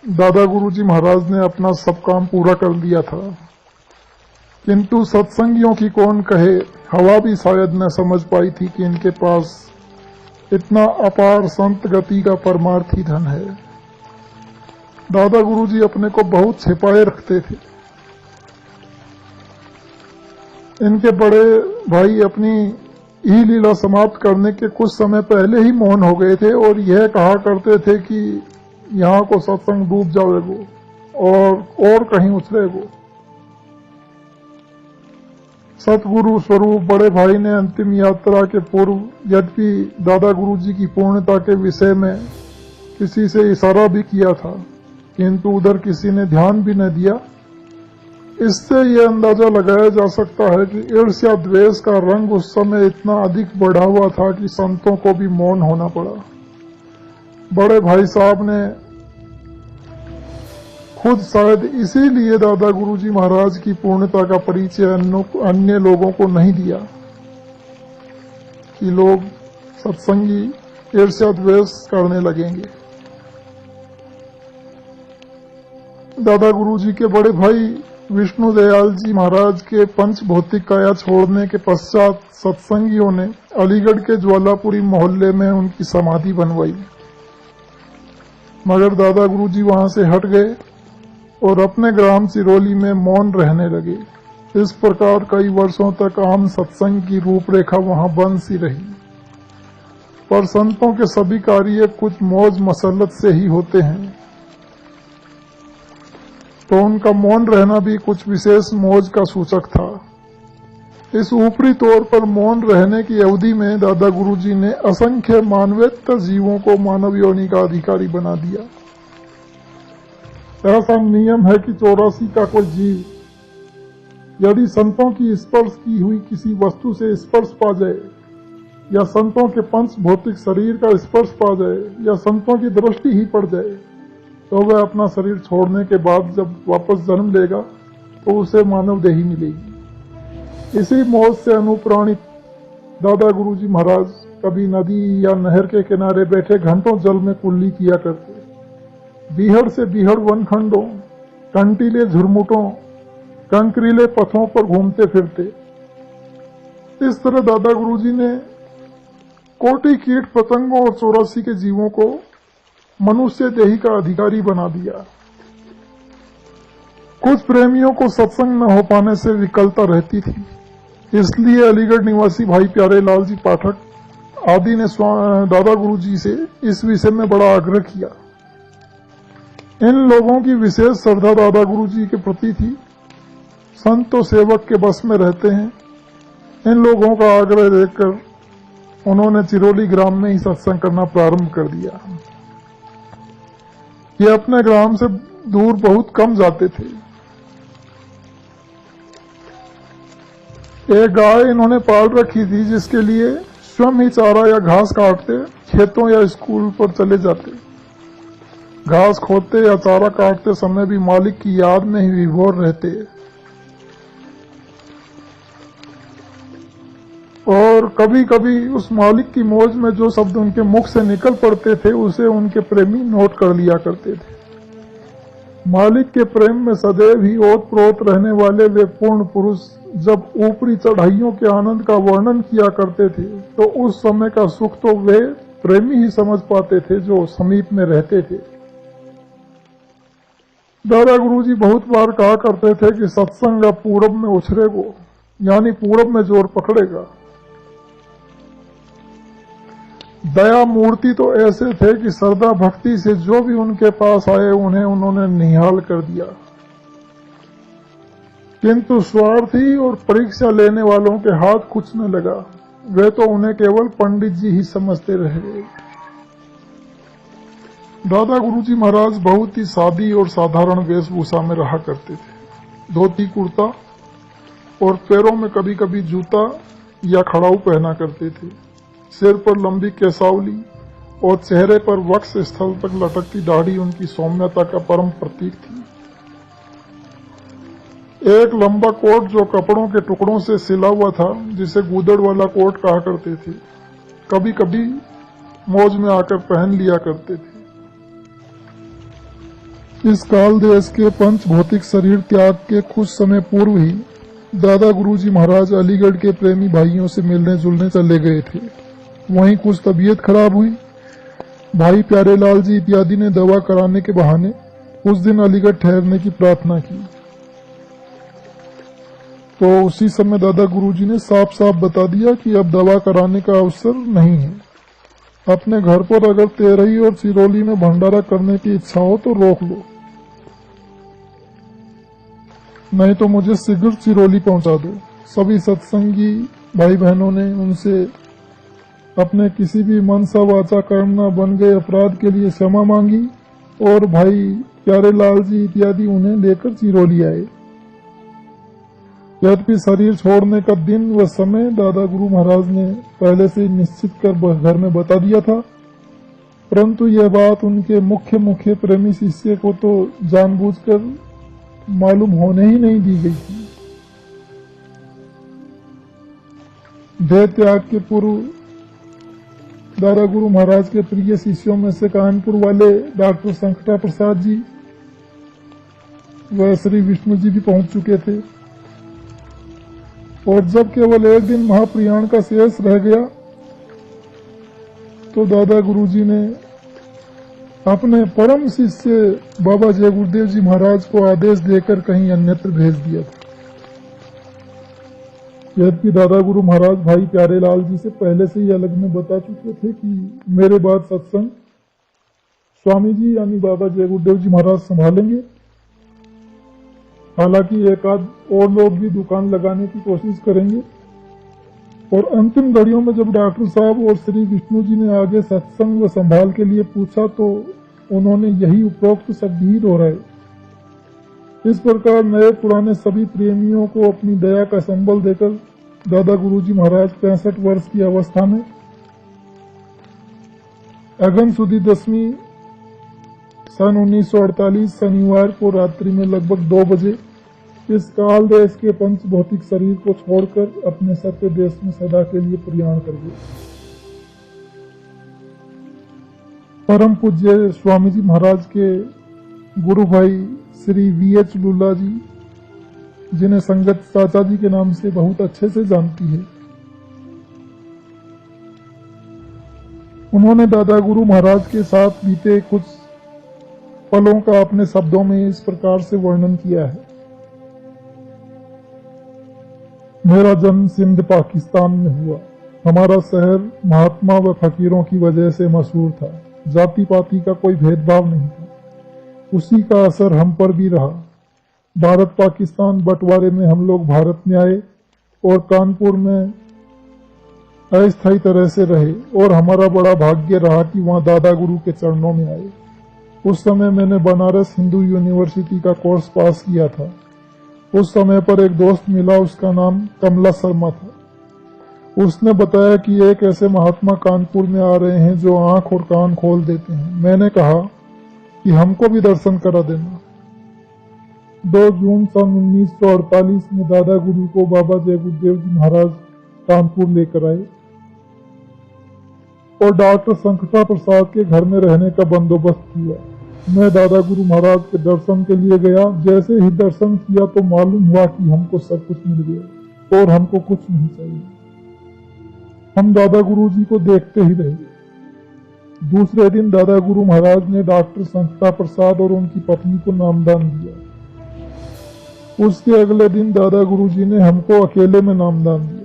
दादा गुरुजी महाराज ने अपना सब काम पूरा कर दिया था, किंतु सत्संगियों की कौन कहे, हवा भी शायद न समझ पाई थी कि इनके पास इतना अपार संत गति का परमार्थी धन है। दादा गुरुजी अपने को बहुत छिपाए रखते थे। इनके बड़े भाई अपनी ई लीला समाप्त करने के कुछ समय पहले ही मौन हो गए थे और यह कहा करते थे कि यहाँ को सत्संग डूब जाएगो और कहीं उछलेगो। सतगुरु स्वरूप बड़े भाई ने अंतिम यात्रा के पूर्व यद्यपि दादा गुरुजी की पूर्णता के विषय में किसी से इशारा भी किया था, किंतु उधर किसी ने ध्यान भी न दिया। इससे यह अंदाजा लगाया जा सकता है कि ईर्ष्या द्वेष का रंग उस समय इतना अधिक बढ़ा हुआ था कि संतों को भी मौन होना पड़ा। बड़े भाई साहब ने खुद शायद इसीलिए दादा गुरुजी महाराज की पूर्णता का परिचय अन्य लोगों को नहीं दिया कि लोग सत्संगी ईर्ष्या द्वेष करने लगेंगे। दादा गुरुजी के बड़े भाई विष्णु दयाल जी महाराज के पंच भौतिक काया छोड़ने के पश्चात सत्संगियों ने अलीगढ़ के ज्वालापुरी मोहल्ले में उनकी समाधि बनवाई, मगर दादा गुरुजी वहां से हट गए और अपने ग्राम सिरोली में मौन रहने लगे। इस प्रकार कई वर्षों तक आम सत्संग की रूपरेखा वहां बन सी रही। पर संतों के सभी कार्य कुछ मौज मसलत से ही होते हैं, तो उनका मौन रहना भी कुछ विशेष मौज का सूचक था। इस ऊपरी तौर पर मौन रहने की अवधि में दादा गुरुजी ने असंख्य मानवेतर जीवों को मानव योनि का अधिकारी बना दिया। ऐसा नियम है कि 84 का कोई जीव यदि संतों की स्पर्श की हुई किसी वस्तु से स्पर्श पा जाए या संतों के पंच भौतिक शरीर का स्पर्श पा जाए या संतों की दृष्टि ही पड़ जाए तो वह अपना शरीर छोड़ने के बाद जब वापस जन्म लेगा तो उसे मानव देही मिलेगी। इसी मौज से अनुप्राणित दादा गुरुजी महाराज कभी नदी या नहर के किनारे बैठे घंटों जल में कुल्ली किया करते, बीहड़ से बीहड़ वनखंडों, कंटीले झुरमुटों, कंकरीले पथों पर घूमते फिरते। इस तरह दादा गुरुजी ने कोटि कीट पतंगों और 84 के जीवों को मनुष्य देही का अधिकारी बना दिया। कुछ प्रेमियों को सत्संग न हो पाने से विकलता रहती थी, इसलिए अलीगढ़ निवासी भाई प्यारे लाल जी पाठक आदि ने दादा गुरु जी से इस विषय में बड़ा आग्रह किया। इन लोगों की विशेष श्रद्धा दादा गुरु जी के प्रति थी। संत तो सेवक के बस में रहते हैं। इन लोगों का आग्रह देखकर उन्होंने चिरोली ग्राम में ही सत्संग करना प्रारंभ कर दिया। ये अपने ग्राम से दूर बहुत कम जाते थे। एक गाय इन्होंने पाल रखी थी, जिसके लिए स्वयं ही चारा या घास काटते खेतों या स्कूल पर चले जाते। घास खोदते या चारा काटते समय भी मालिक की याद में ही विभोर रहते और कभी कभी उस मालिक की मौज में जो शब्द उनके मुख से निकल पड़ते थे उसे उनके प्रेमी नोट कर लिया करते थे। मालिक के प्रेम में सदैव ही ओत प्रोत रहने वाले वे पूर्ण पुरुष जब ऊपरी चढ़ाइयों के आनंद का वर्णन किया करते थे तो उस समय का सुख तो वे प्रेमी ही समझ पाते थे जो समीप में रहते थे। दादा गुरुजी बहुत बार कहा करते थे कि सत्संग अब पूरब में उछरेगो, यानी पूरब में जोर पकड़ेगा। दया मूर्ति तो ऐसे थे कि श्रद्धा भक्ति से जो भी उनके पास आए उन्हें उन्होंने निहाल कर दिया, किंतु स्वार्थी और परीक्षा लेने वालों के हाथ कुछ न लगा। वे तो उन्हें केवल पंडित जी ही समझते रहे। दादा गुरुजी महाराज बहुत ही सादी और साधारण वेशभूषा में रहा करते थे। धोती कुर्ता और पैरों में कभी कभी जूता या खड़ाऊ पहना करते थे। सिर पर लंबी केसावली और चेहरे पर वक्ष स्थल तक लटकती दाढ़ी उनकी सौम्यता का परम प्रतीक थी। एक लंबा कोट जो कपड़ों के टुकड़ों से सिला हुआ था, जिसे गूदड़ वाला कोट कहा करते थे, कभी कभी मौज में आकर पहन लिया करते थे। इस काल देश के पंच भौतिक शरीर त्याग के कुछ समय पूर्व ही दादा गुरुजी महाराज अलीगढ़ के प्रेमी भाइयों से मिलने जुलने चले गए थे। वहीं कुछ तबीयत खराब हुई। भाई प्यारे लाल जी इत्यादि ने दवा कराने के बहाने कुछ दिन अलीगढ़ ठहरने की प्रार्थना की, तो उसी समय दादा गुरुजी ने साफ साफ बता दिया कि अब दवा कराने का अवसर नहीं है। अपने घर पर अगर तेरही और सिरोली में भंडारा करने की इच्छा हो तो रोक लो, नहीं तो मुझे शीघ्र सिरोली पहुंचा दो। सभी सत्संगी भाई बहनों ने उनसे अपने किसी भी मनसा वाचा कर्म न बन गए अपराध के लिए क्षमा मांगी और भाई प्यारे लाल जी इत्यादि उन्हें लेकर सिरोली आए। यद्यपि शरीर छोड़ने का दिन व समय दादा गुरु महाराज ने पहले से निश्चित कर घर में बता दिया था, परंतु यह बात उनके मुख्य प्रेमी शिष्य को तो जानबूझकर मालूम होने ही नहीं दी गई थी। देह त्याग के पूर्व दादा गुरु महाराज के प्रिय शिष्यों में से कानपुर वाले डॉक्टर संकटा प्रसाद जी व श्री विष्णु जी भी पहुंच चुके थे और जब केवल एक दिन महाप्रयाण का शेष रह गया तो दादा गुरुजी ने अपने परम शिष्य बाबा जय गुरुदेव जी महाराज को आदेश देकर कहीं अन्यत्र भेज दिया था। यद्यपि दादा गुरु महाराज भाई प्यारे लाल जी से पहले से ही अलग में बता चुके थे कि मेरे बाद सत्संग स्वामी जी यानी बाबा जय गुरुदेव जी महाराज संभालेंगे। हालांकि एक आध और लोग भी दुकान लगाने की कोशिश करेंगे। और अंतिम घड़ियों में जब डॉक्टर साहब और श्री विष्णु जी ने आगे सत्संग व संभाल के लिए पूछा तो उन्होंने यही उपरोक्त शब्द ही दोहराए। इस प्रकार नए पुराने सभी प्रेमियों को अपनी दया का संबल देकर दादा गुरुजी महाराज 65 वर्ष की अवस्था में अगन सुदी 10वीं सन 1948 शनिवार को रात्रि में लगभग 2 बजे इस काल देश के पंच भौतिक शरीर को छोड़कर अपने सत्य देश में सदा के लिए प्रयाण कर गए। परम पूज्य स्वामी जी महाराज के गुरु भाई श्री VH लुल्ला जी, जिन्हें संगत चाचा जी के नाम से बहुत अच्छे से जानती है, उन्होंने दादा गुरु महाराज के साथ बीते कुछ पलों का अपने शब्दों में इस प्रकार से वर्णन किया है। मेरा जन्म सिंध पाकिस्तान में हुआ। हमारा शहर महात्मा व फकीरों की वजह से मशहूर था। जाति पाति का कोई भेदभाव नहीं था। उसी का असर हम पर भी रहा। भारत पाकिस्तान बंटवारे में हम लोग भारत में आए और कानपुर में अस्थायी तरह से रहे और हमारा बड़ा भाग्य रहा कि वहाँ दादा गुरु के चरणों में आए। उस समय मैंने बनारस हिंदू यूनिवर्सिटी का कोर्स पास किया था। उस समय पर एक दोस्त मिला, उसका नाम कमला शर्मा था। उसने बताया कि एक ऐसे महात्मा कानपुर में आ रहे हैं जो आंख और कान खोल देते हैं। मैंने कहा कि हमको भी दर्शन करा देना। 2 जून सन 1948 में दादा गुरु को बाबा जय गुरुदेव जी महाराज कानपुर लेकर आए और डॉक्टर शंखटा प्रसाद के घर में रहने का बंदोबस्त हुआ। मैं दादा गुरु महाराज के दर्शन के लिए गया। जैसे ही दर्शन किया तो मालूम हुआ कि हमको सब कुछ मिल गया और हमको कुछ नहीं चाहिए। हम दादा गुरु जी को देखते ही रहे। दूसरे दिन दादा गुरु महाराज ने डॉक्टर शंखटा प्रसाद और उनकी पत्नी को नामदान दिया। उसके अगले दिन दादा गुरु जी ने हमको अकेले में नामदान दिया।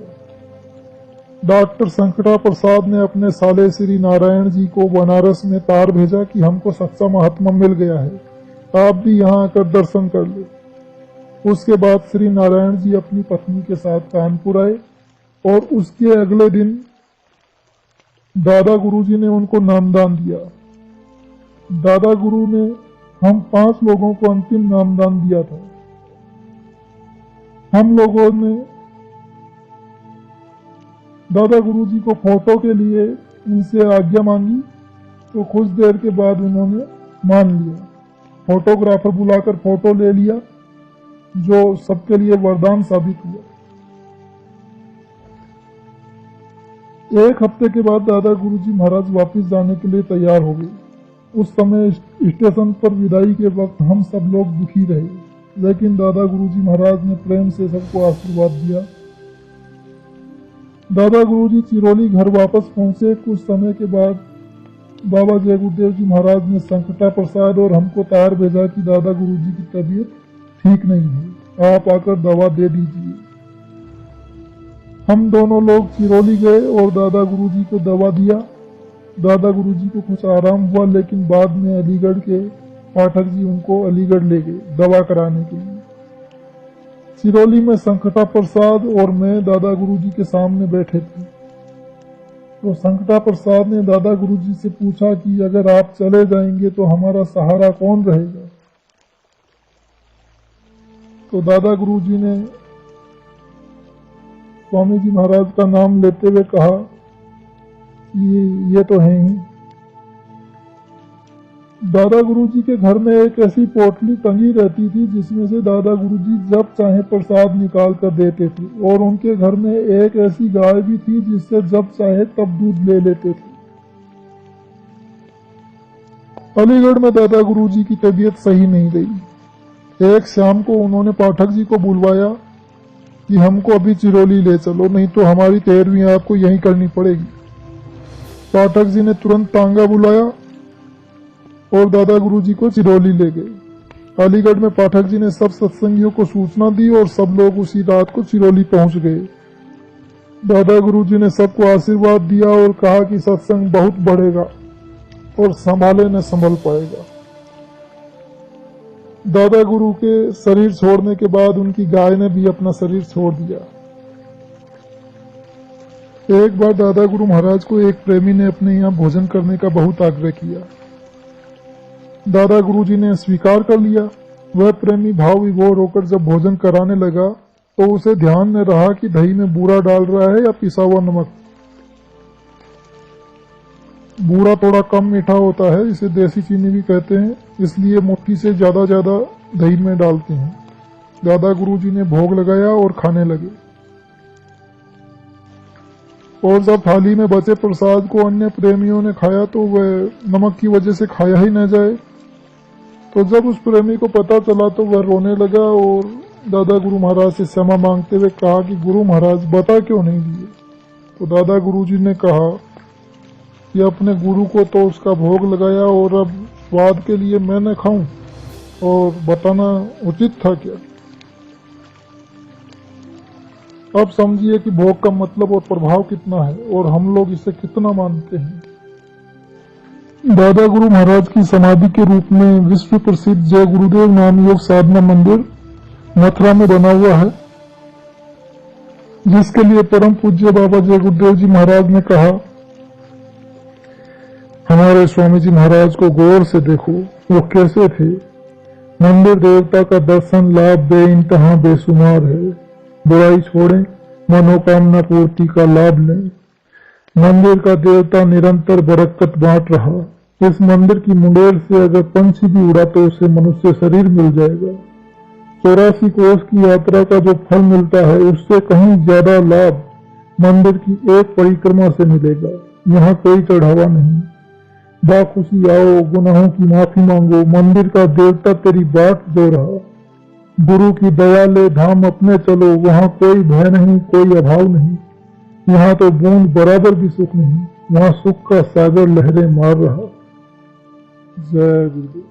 डॉक्टर शंखटा प्रसाद ने अपने साले श्री नारायण जी को बनारस में तार भेजा कि हमको सच्चा महात्मा मिल गया है, आप भी यहाँ आकर दर्शन कर ले। उसके बाद श्री नारायण जी अपनी पत्नी के साथ कानपुर आए और उसके अगले दिन दादा गुरु जी ने उनको नामदान दिया। दादा गुरु ने हम 5 लोगों को अंतिम नामदान दिया था। हम लोगों ने दादा गुरु जी को फोटो के लिए उनसे आज्ञा मांगी तो कुछ देर के बाद उन्होंने मान लिया। फोटोग्राफर बुलाकर फोटो ले लिया, जो सबके लिए वरदान साबित हुआ। 1 हफ्ते के बाद दादा गुरु जी महाराज वापिस जाने के लिए तैयार हो गए। उस समय स्टेशन पर विदाई के वक्त हम सब लोग दुखी रहे, लेकिन दादा गुरु जी महाराज ने प्रेम से सबको आशीर्वाद दिया। दादा गुरु जी चिरौली घर वापस पहुंचे। कुछ समय के बाद बाबा जय गुरुदेव जी महाराज ने शंखटा प्रसाद और हमको तार भेजा कि दादा गुरु जी की तबीयत ठीक नहीं है, आप आकर दवा दे दीजिए। हम दोनों लोग चिरौली गए और दादा गुरु जी को दवा दिया। दादा गुरु जी को कुछ आराम हुआ, लेकिन बाद में अलीगढ़ के पाठक जी उनको अलीगढ़ ले गए दवा कराने के लिए। चिरौली में शंखटा प्रसाद और मैं दादा गुरु जी के सामने बैठे थे। तो शंखटा प्रसाद ने दादा गुरु जी से पूछा कि अगर आप चले जाएंगे तो हमारा सहारा कौन रहेगा। तो दादा गुरु जी ने स्वामी जी महाराज का नाम लेते हुए कहा कि ये तो है ही। दादा गुरु जी के घर में एक ऐसी पोटली टंगी रहती थी जिसमें से दादा गुरु जी जब चाहे प्रसाद निकाल कर देते थे, और उनके घर में एक ऐसी गाय भी थी जिससे जब चाहे तब दूध ले लेते थे। अलीगढ़ में दादा गुरु जी की तबीयत सही नहीं रही। एक शाम को उन्होंने पाठक जी को बुलवाया कि हमको अभी चिरौली ले चलो, नहीं तो हमारी 13वीं आपको यहीं करनी पड़ेगी। पाठक जी ने तुरंत तांगा बुलाया और दादा गुरु जी को चिरौली ले गए। अलीगढ़ में पाठक जी ने सब सत्संगियों को सूचना दी और सब लोग उसी रात को चिरौली पहुंच गए। दादा गुरु जी ने सबको आशीर्वाद दिया और कहा कि सत्संग बहुत बढ़ेगा और संभाले न संभल पाएगा। दादा गुरु के शरीर छोड़ने के बाद उनकी गाय ने भी अपना शरीर छोड़ दिया। एक बार दादा गुरु महाराज को एक प्रेमी ने अपने यहाँ भोजन करने का बहुत आग्रह किया। दादा गुरु जी ने स्वीकार कर लिया। वह प्रेमी भाव विभोर होकर जब भोजन कराने लगा तो उसे ध्यान में रहा कि दही में बूरा डाल रहा है या पिसा हुआ नमक। बूरा थोड़ा कम मीठा होता है, इसे देसी चीनी भी कहते हैं, इसलिए मुट्ठी से ज्यादा दही में डालते हैं। दादा गुरु जी ने भोग लगाया और खाने लगे। और जब थाली में बचे प्रसाद को अन्य प्रेमियों ने खाया तो वह नमक की वजह से खाया ही न जाए। तो जब उस प्रेमी को पता चला तो वह रोने लगा और दादा गुरु महाराज से क्षमा मांगते हुए कहा कि गुरु महाराज बता क्यों नहीं दिए। तो दादा गुरु जी ने कहा कि अपने गुरु को तो उसका भोग लगाया और अब स्वाद के लिए मैं न खाऊं, और बताना उचित था क्या। अब समझिए कि भोग का मतलब और प्रभाव कितना है और हम लोग इसे कितना मानते हैं। दादा गुरु महाराज की समाधि के रूप में विश्व प्रसिद्ध जय गुरुदेव नाम योग साधना मंदिर मथुरा में बना हुआ है, जिसके लिए परम पूज्य बाबा जय गुरुदेव जी महाराज ने कहा, हमारे स्वामी जी महाराज को गौर से देखो, वो कैसे थे। मंदिर देवता का दर्शन लाभ बेइंतहा बेशुमार है। बुराई छोड़ें, मनोकामना पूर्ति का लाभ लें। मंदिर का देवता निरंतर बरकत बांट रहा। इस मंदिर की मुंडेर से अगर पंछी भी उड़ा तो उसे मनुष्य शरीर मिल जाएगा। 84 कोस की यात्रा का जो फल मिलता है उससे कहीं ज्यादा लाभ मंदिर की एक परिक्रमा से मिलेगा। यहाँ कोई चढ़ावा नहीं। बाखुशी आओ, गुनाहों की माफी मांगो, मंदिर का देवता तेरी बाट जो रहा। गुरु की दया ले धाम अपने चलो, वहाँ कोई भय नहीं, कोई अभाव नहीं। यहाँ तो बूंद बराबर भी सुख नहीं, यहाँ सुख का सागर लहरें मार रहा। जय गुरुदेव।